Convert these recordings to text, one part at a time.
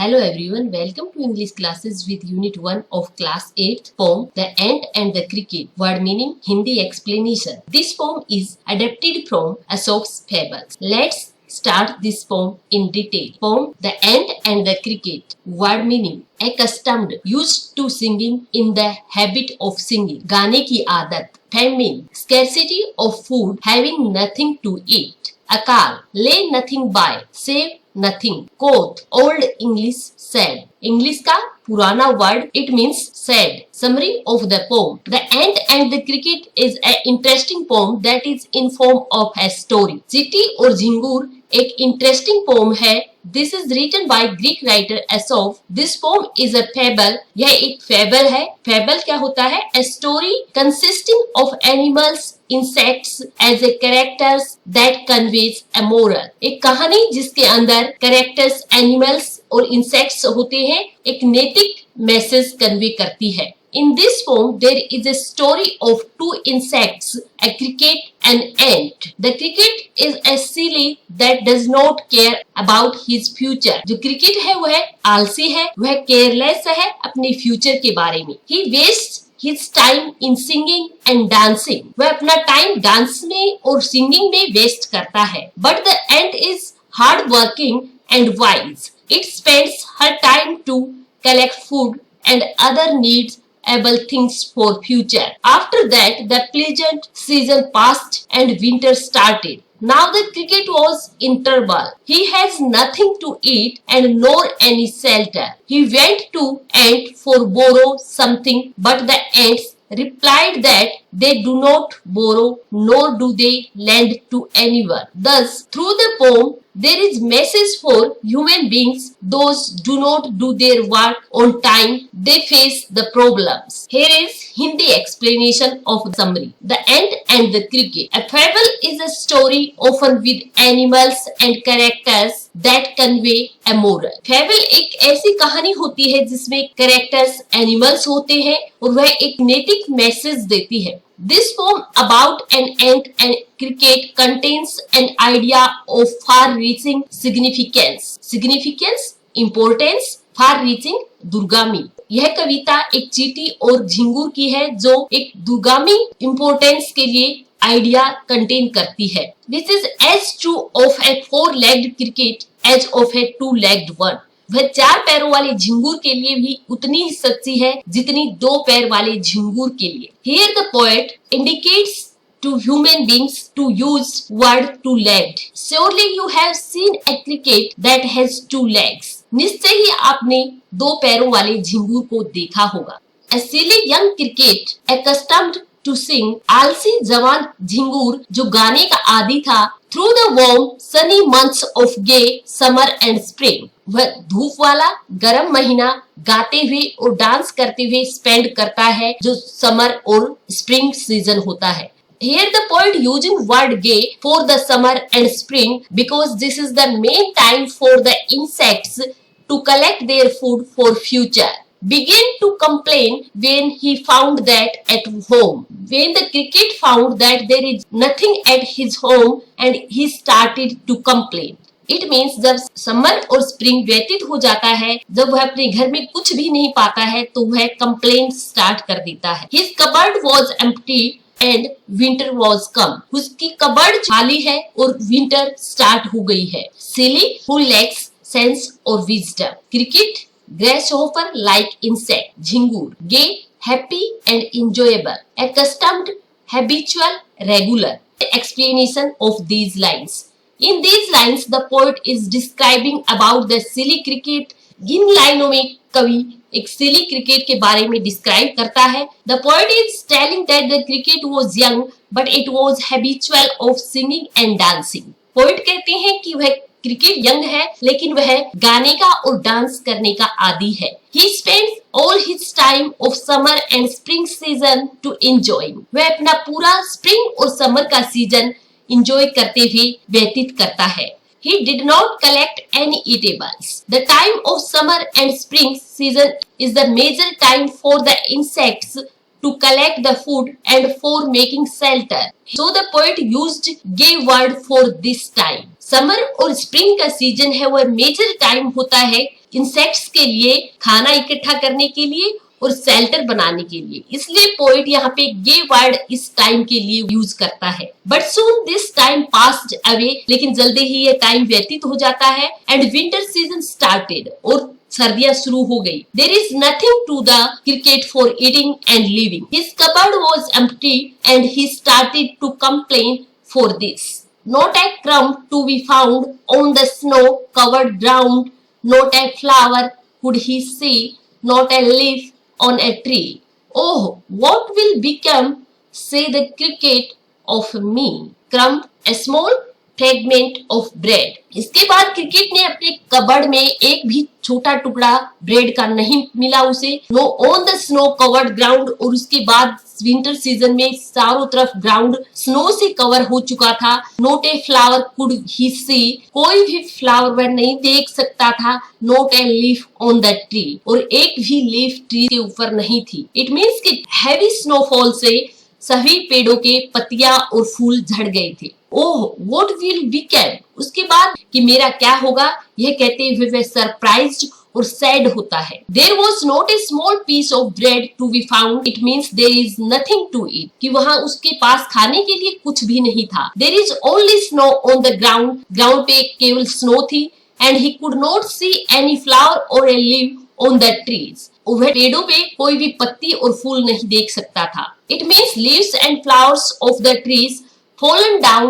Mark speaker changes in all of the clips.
Speaker 1: Hello everyone, welcome to English classes with Unit 1 of Class 8 poem The Ant and the Cricket. Word meaning Hindi explanation. This poem is adapted from Aesop's Fables. Let's start this poem in detail. Poem The Ant and the Cricket. Word meaning accustomed, used to singing, in the habit of singing. गाने की आदत. Famine, scarcity of food, having nothing to eat. अकाल, lay nothing by, save nothing. Quote, old English said. English का पुराना word, it means said. Summary of the poem. The Ant and the Cricket is an interesting poem that is in form of a story. चींटी और झिंगूर एक interesting poem है. This is written by Greek writer Aesop. This poem is a fable. यह एक fable है. Fable क्या होता है? A story consisting of animals, insects as a characters that conveys a moral. एक कहानी जिसके अंदर characters, animals और insects होते हैं, एक नैतिक मैसेज कन्वे करती है. In this poem, there is a story of two insects, a cricket and ant. The cricket is a silly that does not care about his future. जो cricket है वह आलसी है, वह केयरलेस है अपने फ्यूचर के बारे में. He wastes his time in singing and dancing. वह अपना टाइम डांस में और सिंगिंग में वेस्ट करता है. But the ant is hard working and wise. It spends her time to collect food and other needs able things for future. After that, the pleasant season passed and winter started. Now the cricket was in trouble. He has nothing to eat and nor any shelter. He went to ant for borrow something, but the ants replied that they do not borrow nor do they lend to anyone. Thus, through the poem, there is message for human beings. Those do not do their work on time, they face the problems. Here is Hindi explanation of summary. The Ant and the Cricket. A fable is a story often with animals and characters that convey a moral. Fable एक ऐसी कहानी होती है जिसमें characters, animals होते हैं और वह एक नैतिक मैसेज देती है. This poem about an ant and cricket contains an idea of far-reaching significance. Significance, importance, far-reaching, दूरगामी. यह कविता एक चींटी और झिंगूर की है जो एक दूरगामी इम्पोर्टेंस के लिए आइडिया कंटेन करती है. This is as true of a four-legged cricket as of a two-legged one. वह चार पैरों वाले झिंगूर के लिए भी उतनी ही सच्ची है जितनी दो पैर वाले झिंगूर के लिए. Here the poet indicates to human beings to use word two-legged. Surely you have seen a cricket that has two legs. निश्चय ही आपने दो पैरों वाले झिंगूर को देखा होगा. A silly young cricket accustomed to sing. आलसी जवान झिंगूर जो गाने का आदी था. Through the warm sunny months of gay summer and spring. वह धूप वाला गर्म महीना गाते हुए और डांस करते हुए स्पेंड करता है जो समर और स्प्रिंग सीजन होता है. Here the poet using word gay for the summer and spring because this is the main time for the insects to collect their food for future. Began to complain when he found that at home. When the cricket found that there is nothing at his home and he started to complain. It means जब summer और spring व्यतीत हो जाता है, जब वह अपने घर में कुछ भी नहीं पाता है तो वह कंप्लेंट स्टार्ट कर देता है. His cupboard was empty and winter was come. उसकी कबर्ड खाली है और विंटर स्टार्ट हो गई है. Silly who lacks sense or wisdom. Cricket, grasshopper like insect. झिंगूर, gay, happy and enjoyable. Accustomed, habitual, regular. Explanation of these lines. In these lines, the poet is describing about the silly cricket. इन लाइनों में कवि एक silly cricket के बारे में describe करता है. The poet is telling that the cricket was young, but it was habitual of singing and dancing. Poet कहते हैं कि वह क्रिकेट यंग है लेकिन वह गाने का और डांस करने का आदी है. He spends all his time of summer and spring season to enjoy. वह अपना पूरा स्प्रिंग और समर का सीजन इंजॉय करते हुए व्यतीत करता है. He did not collect any eatables. The time of summer and spring season is the major time for the insects to collect the food and for making shelter. So the poet used gay word for this time. Summer और spring का season है वह major time होता है insects के लिए, खाना इकट्ठा करने के लिए और शेल्टर बनाने के लिए। इसलिए पोइट यहाँ पे ये वर्ड इस टाइम के लिए यूज करता है। But soon this time passed away, लेकिन जल्दी ही ये टाइम व्यतीत हो जाता है। एंड विंटर सीजन स्टार्टेड, और सर्दियां शुरू हो गई। There is nothing to the cricket for eating and living. His cupboard was empty and he started to complain for this. Not a crumb to be found on the snow-covered ground, not a flower could he see, not a leaf on a tree. Oh, what will become, say the cricket, of me? Crumb, a small fragment of bread. इसके बाद cricket ने अपने cupboard में एक भी छोटा टुकड़ा bread का नहीं मिला उसे। Know on the snow covered ground, और उसके बाद विंटर सीजन में चारों तरफ ग्राउंड स्नो से कवर हो चुका था। Not a flower could he see, कोई भी फ्लावर वह नहीं देख सकता था। Not a leaf on the tree, और एक भी लीफ ट्री के ऊपर नहीं थी। इट मीन्स कि हैवी स्नोफॉल से सभी पेड़ों के पत्तियां और फूल झड़ गए थे। ओह, व्हाट विल बिकम, उसके बाद कि मेरा क्या होगा, यह कहते हुए वह सरप्राइज्ड और सैड होता है। There was not a small piece of bread to be found, it means there is nothing to eat, कि वहां उसके पास खाने के लिए कुछ भी नहीं था। There is only snow on the ground, ground पे केवल स्नो थी। And he could not see any flower और a leave on the trees, वह पेड़ों पे कोई भी पत्ती और फूल नहीं देख सकता था। It means leaves and flowers of the trees fallen down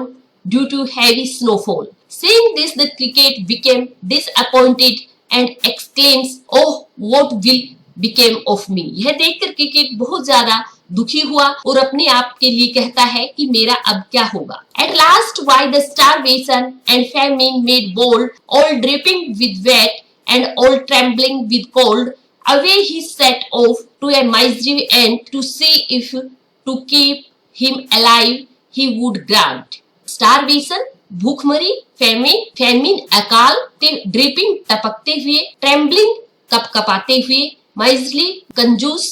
Speaker 1: due to heavy snowfall. Seeing this, the cricket became disappointed and exclaims, "Oh, what will become of me?" यह देखकर क्रिकेट बहुत ज्यादा दुखी हुआ और अपने आप के लिए कहता है कि मेरा अब क्या होगा। At last, why the starvation and famine made bold, all dripping with wet and all trembling with cold, away he set off to a miserly end to see if to keep him alive he would grant. Starvation, भूखमरी, famine अकाल, dripping टपकते हुए, trembling कपकपाते हुए, miserly कंजूस।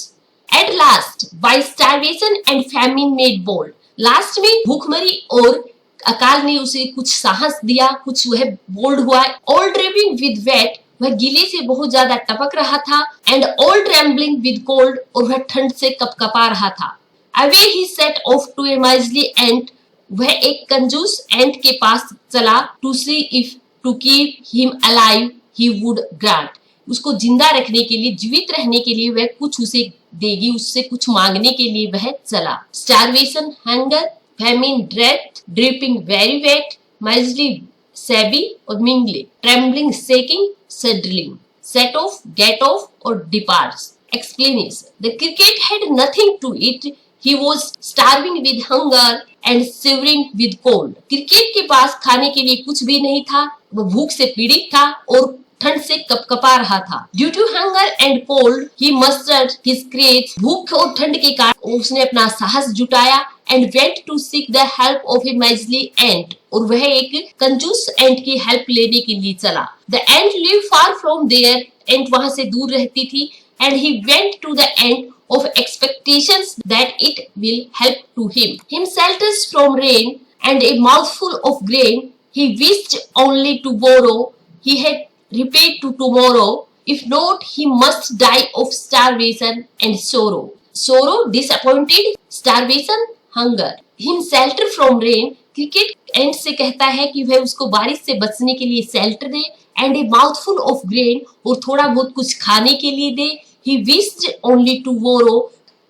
Speaker 1: At last, by starvation and famine made bold, last में भूखमरी और अकाल ने उसे कुछ साहस दिया, कुछ वह बोल्ड हुआ। All dripping with wet, वह गीले से बहुत ज्यादा टपक रहा था। And all trembling with cold, और वह ठंड से कपकपा रहा था। Away he set off to a miserly ant, वह एक कंजूस एंट के पास चला। To see if to keep him alive he would grant, उसको जिंदा रखने के लिए, जीवित रहने के लिए वह कुछ उसे देगी, उससे कुछ मांगने के लिए वह चला। Starvation, hunger, famine, death, dripping very wet, miserly savvy और mingle, trembling, shaking, shuddering, set off, get off और departs. Explanation: The cricket had nothing to eat. He was starving with hunger and shivering with cold. Cricket के पास खाने के लिए कुछ भी नहीं था, वो भूख से पीड़ित था और ठंड से कपकपा रहा था। Due to hunger and cold, he mustered his courage. भूख और ठंड के कारण उसने अपना साहस जुटाया। And went to seek the help of a miserly ant, और वह एक कंजूस एंट की हेल्प लेने के लिए चला। The ant lived far from there, एंट वहां से दूर रहती थी। And he went to the ant of expectations that it will help to him. Him shelters from rain and a mouthful of grain he wished only to borrow. He had repaid to tomorrow. If not, he must die of starvation and sorrow. Sorrow, disappointed, starvation, hunger. Him shelter from rain. Cricket and से कहता है कि वह उसको बारिश से बचने के लिए shelter they. And A mouthful of grain, और थोड़ा बहुत कुछ खाने के लिए दे। He wished only to borrow,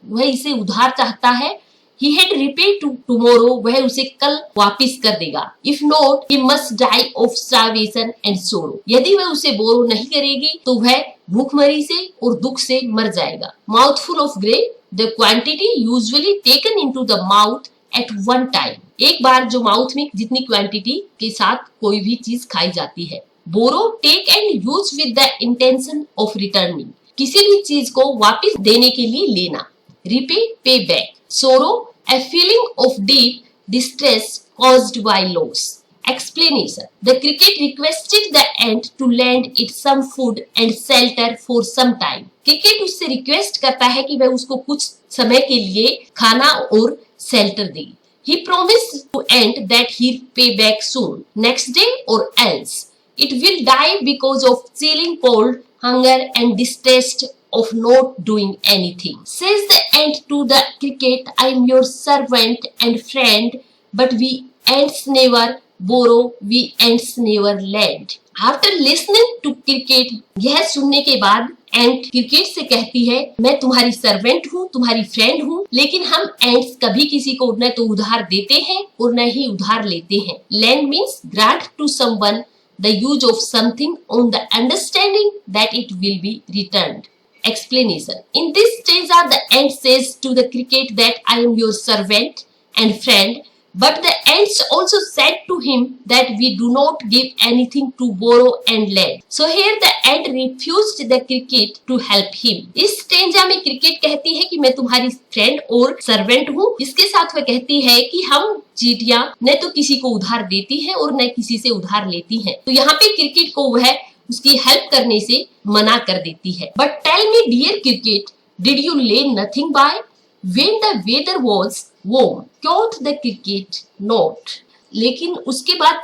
Speaker 1: वह इसे उधार चाहता है। He had repaid to tomorrow, वह उसे कल वापिस कर देगा। If not, he must die of starvation and sorrow, यदि वह उसे बोरो नहीं करेगी तो वह भूखमरी से और दुख से मर जाएगा। Mouthful of grain, the quantity usually taken into the mouth at one time, एक बार जो माउथ में जितनी क्वांटिटी के साथ कोई भी चीज खाई जाती है। Borrow, take and use with the intention of returning, किसी भी चीज को वापस देने के लिए लेना। Repay, pay back. Sorrow, a feeling of deep distress caused by loss. Explanation: The cricket requested the ant to lend it some food and shelter for some time. Cricket उससे रिक्वेस्ट करता है कि वह उसको कुछ समय के लिए खाना और shelter they. He promised to ant that he'll pay back soon, next day or else it will die because of chilling cold hunger and distrust of not doing anything. Says the ant to the cricket, I am your servant and friend, but we ants never borrow, we ants never lend. After listening to cricket, यह सुनने के बाद एंट cricket से कहती है, मैं तुम्हारी servant हूँ, तुम्हारी फ्रेंड हूँ, लेकिन हम एंट्स कभी किसी को न तो उधार देते हैं और न ही उधार लेते हैं. Lend means grant to someone the use of something on the understanding that it will be returned. Explanation. In this stanza, the ant says to the cricket that I am your servant and friend, but the ants also said to him that we do not give anything to borrow and lend. So here the ant refused the cricket to help him. इस stanza में cricket कहती है कि मैं तुम्हारी friend और servant हूँ. इसके साथ वह कहती है कि हम चींटियां न तो किसी को उधार देती हैं और न किसी से उधार लेती हैं. तो यहाँ पे क्रिकेट को वह उसकी हेल्प करने से मना कर देती है. But tell me dear cricket, did you lay nothing by when the weather was warm? Quoth the cricket, not. लेकिन उसके बाद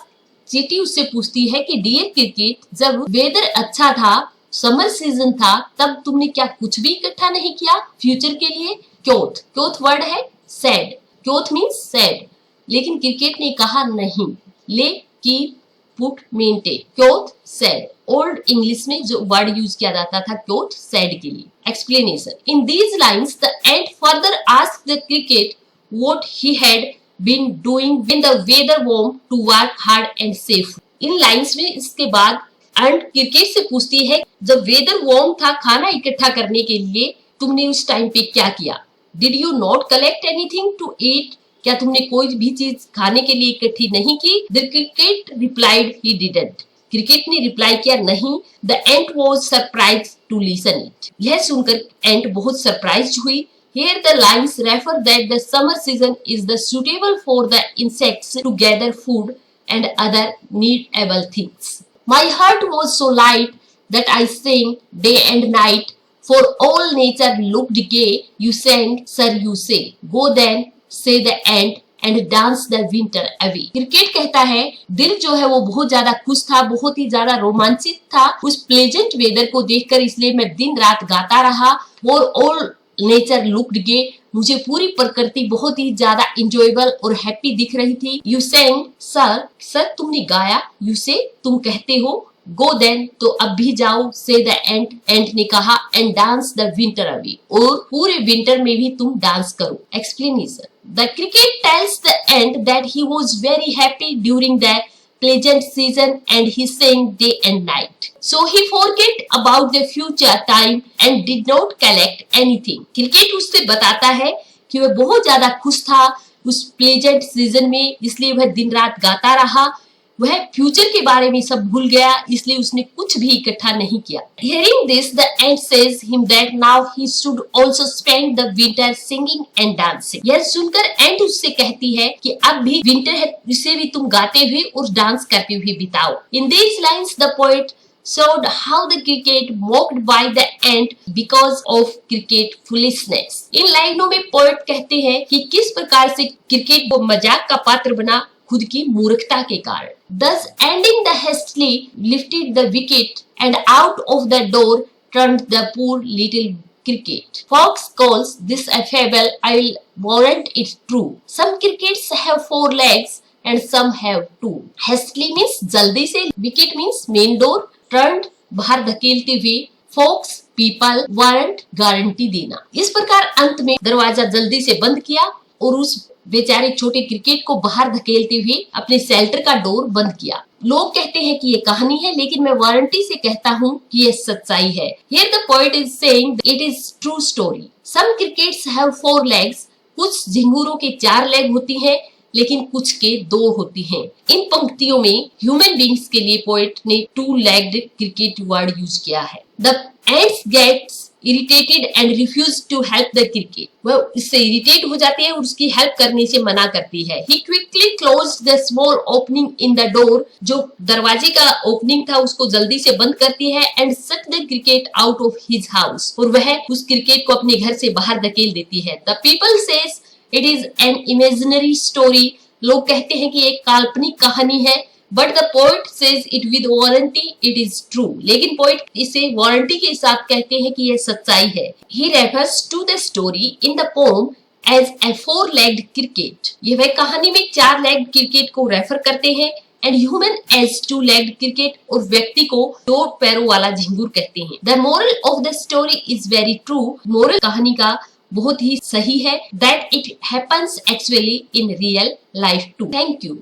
Speaker 1: चींटी उससे पूछती है कि डियर क्रिकेट, जब वेदर अच्छा था, समर सीजन था, तब तुमने क्या कुछ भी इकट्ठा नहीं किया फ्यूचर के लिए? क्योथ, क्योथ वर्ड है सैड. क्योथ मीन्स सैड. लेकिन क्रिकेट ने कहा नहीं. ले की पुट मेंटेन. क्योथ सैड. ओल्ड इंग्लिश में जो वर्ड यूज किया जाता था क्योथ सैड के लिए. Explanation. In these lines, the ant further asked the cricket what he had been doing when the weather warm to work hard and safe. In lines में इसके बाद एंट क्रिकेट से पूछती है, जब वेदर वार्म था खाना इकट्ठा करने के लिए, तुमने उस टाइम पे क्या किया? Did you not collect anything to eat? क्या तुमने कोई भी चीज खाने के लिए इकट्ठी नहीं की? The cricket replied he didn't. Cricket ने रिप्लाई किया नहीं. The ant was surprise to listen it. यह सुनकर एंट बहुत सरप्राइज हुई. Here the lines refer that the summer season is the suitable for the insects to gather food and other needable things. My heart was so light that I sang day and night, for all nature looked gay. You sang, sir, you say. Go then, say the ant, and dance the winter away. Cricket कहता है, दिल जो है वो बहुत ज्यादा खुश था, बहुत ही ज्यादा रोमांचित था उस प्लेजेंट वेदर को देखकर, इसलिए मैं दिन रात गाता रहा. और ऑल नेचर लुक्ड गे, मुझे पूरी प्रकृति बहुत ही ज्यादा इंजॉयबल और हैप्पी दिख रही थी. यू सेंग, सर, सर तुमने गाया. यू से, तुम कहते हो. गो देन, तो अब भी जाओ. से द एंट, एंट ने कहा. And dance the winter away, और पूरे विंटर में भी तुम डांस करो. Explanation. The cricket tells the ant that he was very happy during the pleasant season and he sang day and night. So he forget about the future time and did not collect anything. Cricket उससे बताता है कि वह बहुत ज्यादा खुश था उस प्लेजेंट सीजन में, इसलिए वह दिन रात गाता रहा. वह फ्यूचर के बारे में सब भूल गया, इसलिए उसने कुछ भी इकट्ठा नहीं किया. Hearing this, the ant says him that now he should also spend the winter singing and dancing. यह सुनकर एंट उससे कहती है कि अब भी विंटर है, इसे भी तुम गाते हुए और डांस करते हुए बिताओ. In these lines, the poet showed how the cricket mocked by the ant because of cricket foolishness. इन लाइनों में पोएट कहते हैं कि किस प्रकार से क्रिकेट को मजाक का पात्र बना खुद की मूर्खता के कारण. Thus ending the hastily lifted the wicket and out of the door turned the poor little cricket. Fox calls this a fable. I will warrant it true. Some crickets have 4 legs and some have 2. Hastily means जल्दी से. Wicket means main door. Turned बाहर धकेलते हुए. Fox people. Warrant guarantee देना. इस प्रकार अंत में दरवाजा जल्दी से बंद किया और उस बेचारे छोटे क्रिकेट को बाहर धकेलते हुए अपने शेल्टर का डोर बंद किया. लोग कहते हैं कि ये कहानी है, लेकिन मैं वारंटी से कहता हूँ कि ये सच्चाई है. Here the poet is saying it is true story. Some crickets have 4 legs. कुछ झिंगुरों के 4 लेग होती हैं, लेकिन कुछ के 2 होती हैं. इन पंक्तियों में ह्यूमन बींग्स के लिए पोएट ने 2-legged क्रिकेट वर्ड यूज किया है. The ants gets irritated and refuse to help the cricket. वह इससे इरिटेट हो जाती है और उसकी हेल्प करने से मना करती है. He quickly closed the small opening in the door. जो दरवाजे का ओपनिंग था उसको जल्दी से बंद करती है. And shut the cricket out of his house. और वह उस क्रिकेट को अपने घर से बाहर धकेल देती है. The people says it is an imaginary story. लोग कहते हैं कि एक काल्पनिक कहानी है. But the poet says it with warranty it is true. लेकिन पोइट इसे वारंटी के साथ कहते हैं कि यह सच्चाई है। He refers to the story in the poem as a 4-legged cricket। यह वह कहानी में 4-legged क्रिकेट को रेफर करते हैं and human as 2-legged cricket और व्यक्ति को 2 पैरों वाला झिंगुर कहते हैं। The moral of the story is very true. Moral कहानी का बहुत ही सही है that it happens actually in real life too. Thank you.